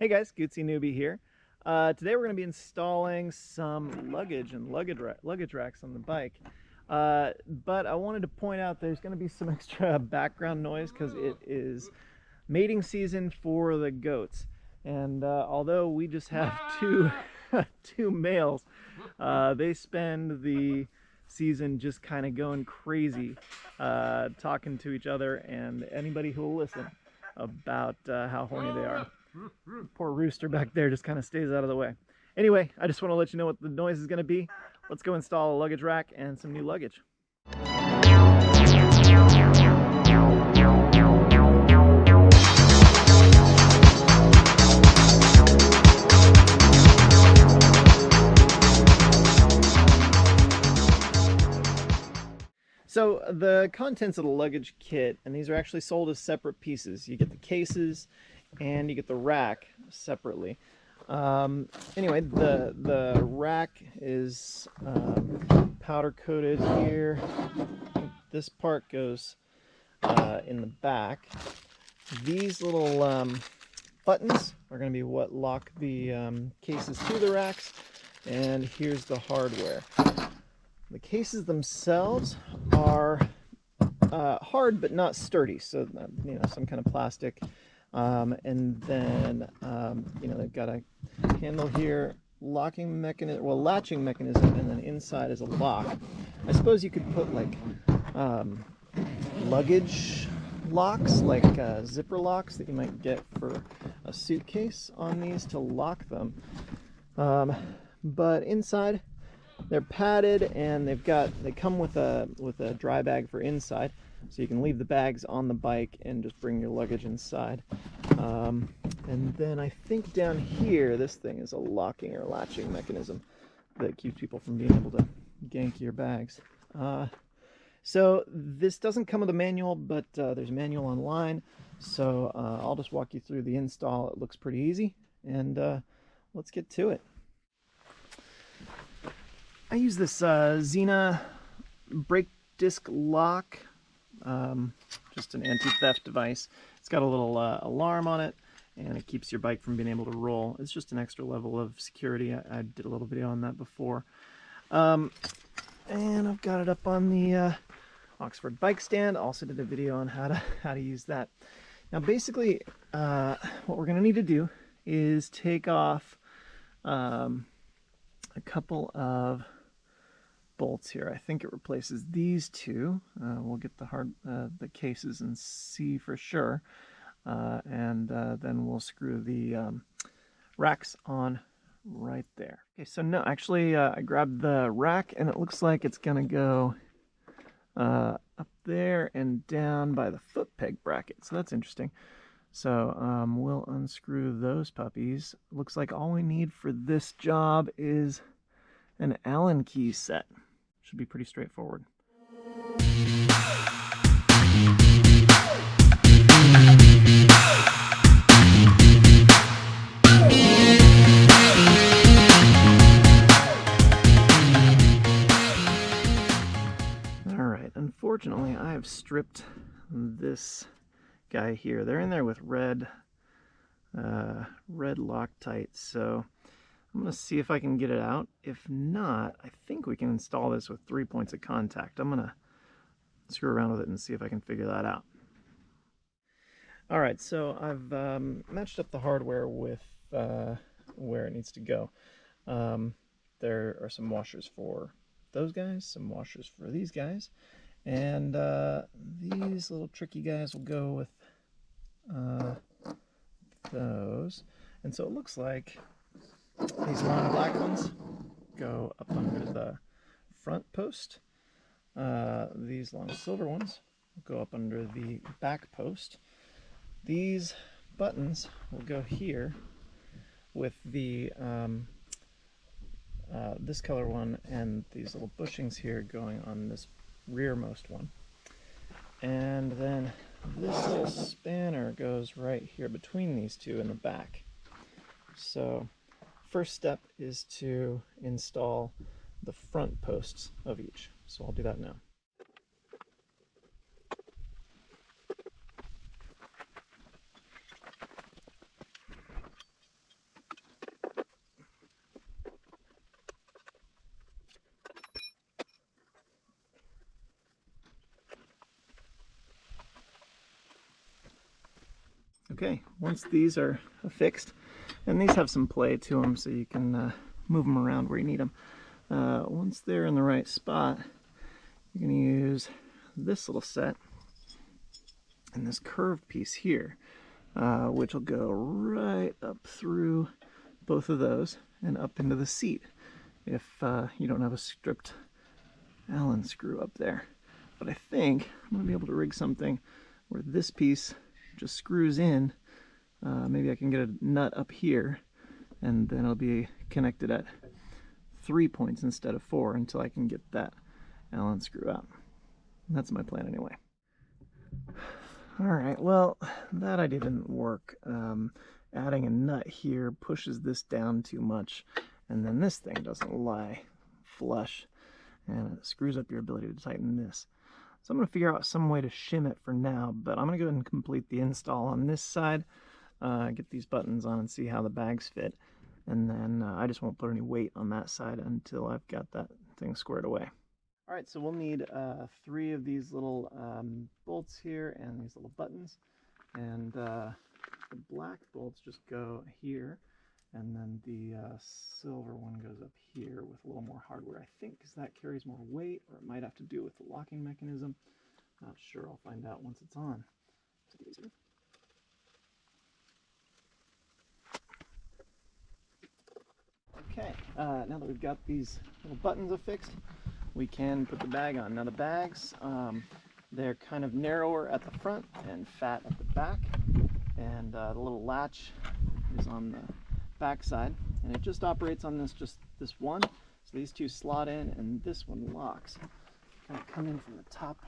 Hey guys, Guzzi Newbie here. Today we're going to be installing some luggage and luggage racks on the bike. But I wanted to point out there's going to be some extra background noise because it is mating season for the goats. And although we just have two males, they spend the season just kind of going crazy, talking to each other and anybody who will listen about how horny they are. Poor rooster back there just kind of stays out of the way. Anyway, I just want to let you know what the noise is going to be. Let's go install a luggage rack and some new luggage. So the contents of the luggage kit, and these are actually sold as separate pieces. You get the cases and you get the rack separately. Anyway, the rack is powder coated here. This part goes in the back. These little buttons are going to be what lock the cases to the racks, and here's the hardware. The cases themselves are hard but not sturdy, so you know, some kind of plastic. And then you know, they've got a handle here, locking mechanism, well, latching mechanism, and then inside is a lock. I suppose you could put like luggage locks, like zipper locks that you might get for a suitcase on these to lock them. But inside they're padded, and they come with a dry bag for inside, so you can leave the bags on the bike and just bring your luggage inside. And then I think down here, this thing is a locking or latching mechanism that keeps people from being able to gank your bags. So this doesn't come with a manual, but there's a manual online, so I'll just walk you through the install. It looks pretty easy, and let's get to it. I use this Xena brake disc lock, just an anti-theft device. It's got a little alarm on it, and it keeps your bike from being able to roll. It's just an extra level of security. I did a little video on that before. And I've got it up on the Oxford bike stand. Also did a video on how to use that. Now basically, what we're going to need to do is take off a couple of bolts here. I think it replaces these two. We'll get the cases and see for sure, and then we'll screw the racks on right there. Okay, so no, actually I grabbed the rack, and it looks like it's gonna go up there and down by the foot peg bracket, so that's interesting. So we'll unscrew those puppies. Looks like all we need for this job is an Allen key set. Should be pretty straightforward. Alright, unfortunately I have stripped this guy here. They're in there with red Loctite, so I'm going to see if I can get it out. If not, I think we can install this with 3 points of contact. I'm going to screw around with it and see if I can figure that out. Alright, so I've matched up the hardware with where it needs to go. There are some washers for those guys, some washers for these guys, and these little tricky guys will go with those. And so it looks like these long black ones go up under the front post. These long silver ones will go up under the back post. These buttons will go here with the this color one, and these little bushings here going on this rearmost one. And then this little spanner goes right here between these two in the back. So first step is to install the front posts of each. So I'll do that now. Okay, once these are affixed, and these have some play to them so you can move them around where you need them. Once they're in the right spot, you're going to use this little set and this curved piece here, which will go right up through both of those and up into the seat if you don't have a stripped Allen screw up there. But I think I'm going to be able to rig something where this piece just screws in. Maybe I can get a nut up here, and then it'll be connected at 3 points instead of 4 until I can get that Allen screw out. That's my plan anyway. Alright, well, that idea didn't work. Adding a nut here pushes this down too much, and then this thing doesn't lie flush, and it screws up your ability to tighten this. So I'm going to figure out some way to shim it for now, but I'm going to go ahead and complete the install on this side, get these buttons on and see how the bags fit, and then I just won't put any weight on that side until I've got that thing squared away. Alright, so we'll need 3 of these little bolts here and these little buttons, and the black bolts just go here, and then the silver one goes up here with a little more hardware, I think, because that carries more weight, or it might have to do with the locking mechanism. Not sure, I'll find out once it's on. Okay, now that we've got these little buttons affixed, we can put the bag on. Now the bags, they're kind of narrower at the front and fat at the back, and the little latch is on the back side, and it just operates on this one. So these two slot in, and this one locks. Kind of come in from the top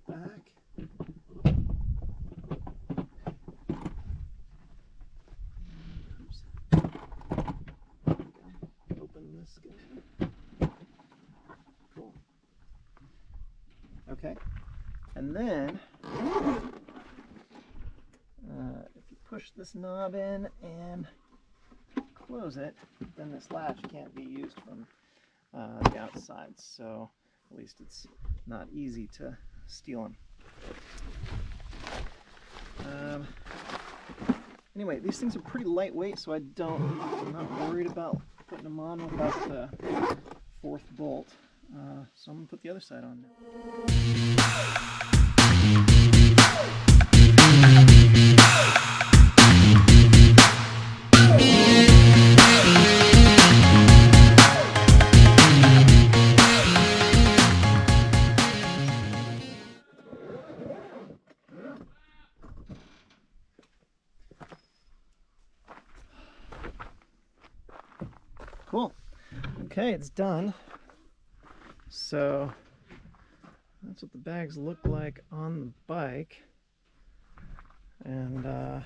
back. Oops. Open this guy. Cool. Okay, and then if you push this knob in and close it, then this latch can't be used from the outside, so at least it's not easy to steal them. Anyway, these things are pretty lightweight, so I'm not worried about putting them on without the 4th bolt. So I'm going to put the other side on now. Cool. Okay, it's done. So that's what the bags look like on the bike, and I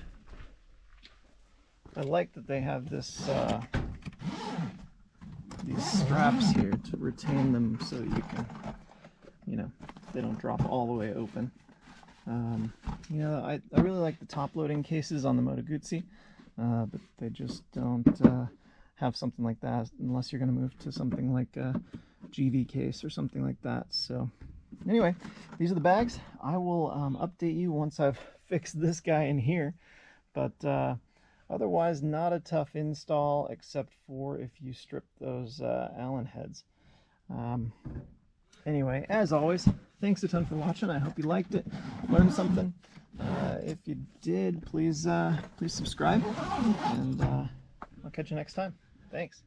like that they have this these straps here to retain them so you can, they don't drop all the way open. I really like the top loading cases on the Moto Guzzi, but they just don't have something like that unless you're going to move to something like a GV case or something like that. So anyway, these are the bags. I will update you once I've fixed this guy in here, but otherwise not a tough install except for if you strip those Allen heads. Anyway, as always, thanks a ton for watching. I hope you liked it, learned something. If you did, please subscribe, and I'll catch you next time. Thanks.